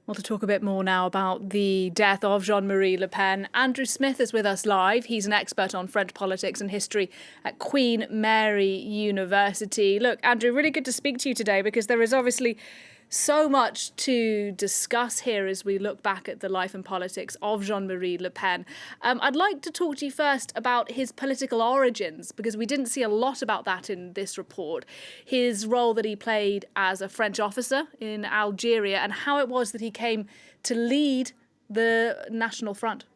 Well, to talk a bit more now about the death of Jean-Marie Le Pen, Andrew Smith is with us live. He's an expert on French politics and history at Queen Mary University. Look, Andrew, really good to speak to you today because there is obviously so much to discuss here as we look back at the life and politics of Jean-Marie Le Pen. I'd like to talk to you first about his political origins, because we didn't see a lot about that in this report. His role that he played as a French officer in Algeria and how it was that he came to lead the National Front.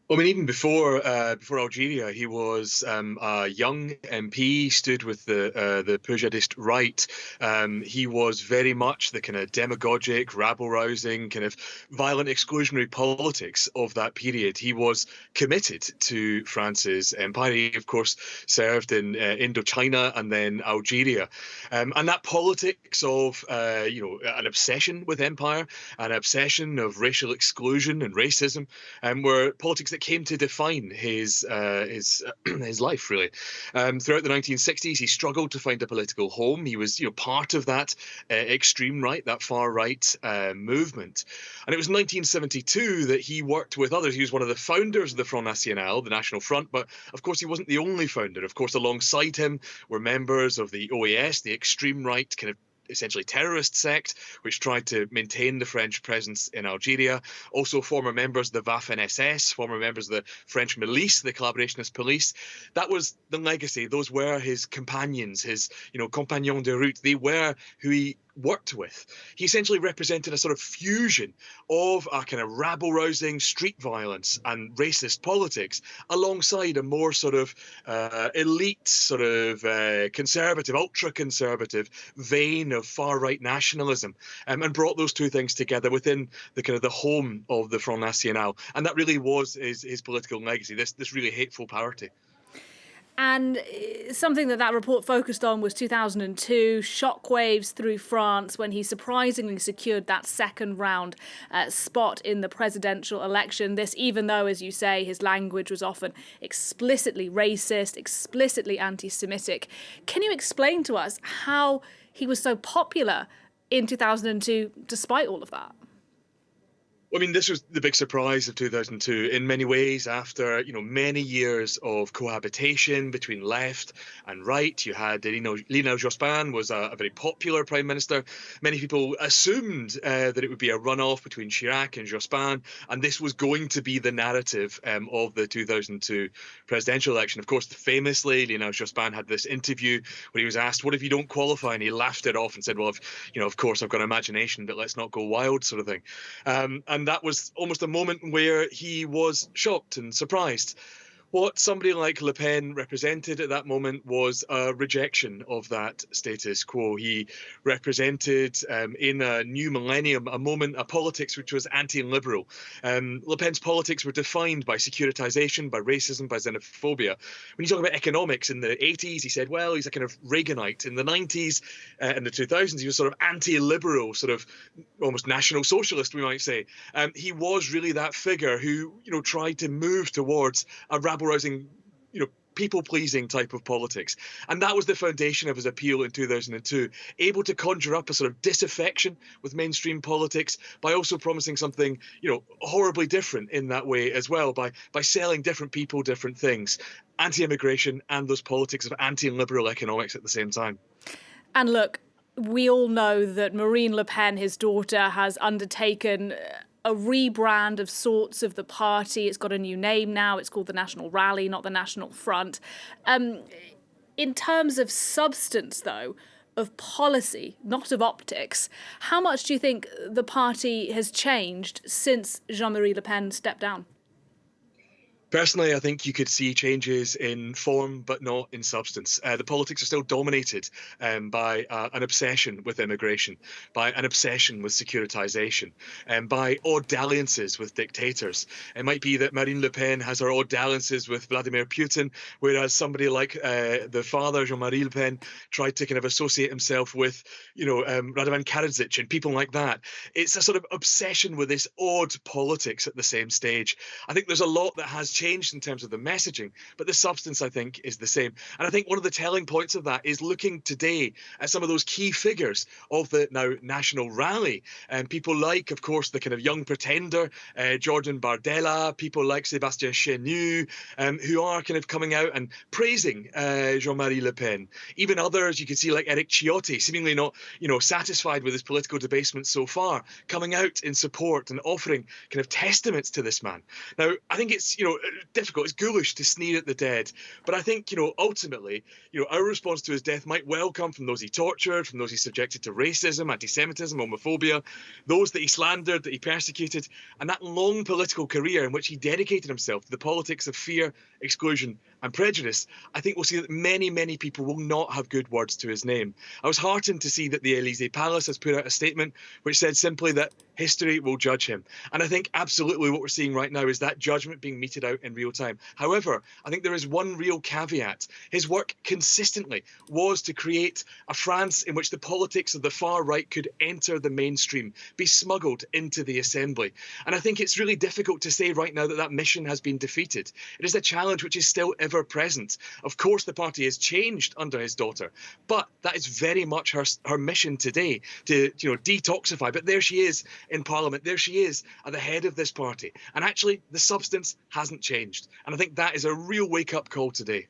Well, I mean, even before Algeria, he was a young MP, stood with the Pujadist right. He was very much the kind of demagogic, rabble-rousing, kind of violent exclusionary politics of that period. He was committed to France's empire. He, of course, served in Indochina and then Algeria, and that politics of an obsession with empire, an obsession of racial exclusion and racism, were politics that came to define his life, really. Throughout the 1960s, he struggled to find a political home. He was, part of that extreme right, that far right movement. And it was in 1972 that he worked with others. He was one of the founders of the Front National, the National Front, but of course he wasn't the only founder. Of course, alongside him were members of the OAS, the extreme right kind of essentially terrorist sect, which tried to maintain the French presence in Algeria. Also former members of the Waffen-SS, former members of the French milice, the collaborationist police. That was the legacy. Those were his companions, his, compagnons de route. They were who he worked with. He essentially represented a sort of fusion of a kind of rabble-rousing street violence and racist politics alongside a more sort of elite, sort of conservative, ultra-conservative vein of far-right nationalism, and brought those two things together within the kind of the home of the Front National. And that really was his political legacy, this really hateful party. And something that report focused on was 2002, shockwaves through France when he surprisingly secured that second round spot in the presidential election. This, even though, as you say, his language was often explicitly racist, explicitly anti-Semitic. Can you explain to us how he was so popular in 2002 despite all of that? I mean, this was the big surprise of 2002 in many ways. After many years of cohabitation between left and right, you had Lionel Jospin was a very popular prime minister. Many people assumed that it would be a runoff between Chirac and Jospin, and this was going to be the narrative of the 2002 presidential election. Of course, famously, Lionel Jospin had this interview where he was asked, "What if you don't qualify?" And he laughed it off and said, "Well, of course I've got imagination, but let's not go wild," sort of thing. And that was almost a moment where he was shocked and surprised. What somebody like Le Pen represented at that moment was a rejection of that status quo. He represented, in a new millennium, a politics which was anti-liberal. Le Pen's politics were defined by securitization, by racism, by xenophobia. When you talk about economics in the 80s, he said, well, he's a kind of Reaganite. In the 90s and the 2000s, he was sort of anti-liberal, sort of almost national socialist, we might say. He was really that figure who, tried to move towards a rabble-rousing, people-pleasing type of politics. And that was the foundation of his appeal in 2002, able to conjure up a sort of disaffection with mainstream politics by also promising something, horribly different in that way as well, by selling different people, different things, anti-immigration and those politics of anti-liberal economics at the same time. And look, we all know that Marine Le Pen, his daughter, has undertaken a rebrand of sorts of the party. It's got a new name now. It's called the National Rally, not the National Front. In terms of substance, though, of policy, not of optics, how much do you think the party has changed since Jean-Marie Le Pen stepped down? Personally, I think you could see changes in form, but not in substance. The politics are still dominated by an obsession with immigration, by an obsession with securitization, and by odd dalliances with dictators. It might be that Marine Le Pen has her odd dalliances with Vladimir Putin, whereas somebody like the father, Jean-Marie Le Pen, tried to kind of associate himself with, Radovan Karadzic and people like that. It's a sort of obsession with this odd politics at the same stage. I think there's a lot that has changed in terms of the messaging, but the substance, I think, is the same. And I think one of the telling points of that is looking today at some of those key figures of the now national rally. And people like, of course, the kind of young pretender, Jordan Bardella, people like Sébastien Chenu, who are kind of coming out and praising Jean-Marie Le Pen. Even others, you can see like Eric Ciotti, seemingly not, satisfied with his political debasement so far, coming out in support and offering kind of testaments to this man. Now, I think it's, difficult. It's ghoulish to sneer at the dead, but I think, ultimately, our response to his death might well come from those he tortured, from those he subjected to racism, anti-Semitism, homophobia, those that he slandered, that he persecuted, and that long political career in which he dedicated himself to the politics of fear, exclusion, and prejudice. I think we'll see that many, many people will not have good words to his name. I was heartened to see that the Élysée Palace has put out a statement which said simply that history will judge him. And I think absolutely what we're seeing right now is that judgment being meted out in real time. However, I think there is one real caveat. His work consistently was to create a France in which the politics of the far right could enter the mainstream, be smuggled into the assembly. And I think it's really difficult to say right now that that mission has been defeated. It is a challenge which is still ever present. Of course, the party has changed under his daughter, but that is very much her mission today, to detoxify. But there she is in Parliament. There she is at the head of this party. And actually, the substance hasn't changed. And I think that is a real wake-up call today.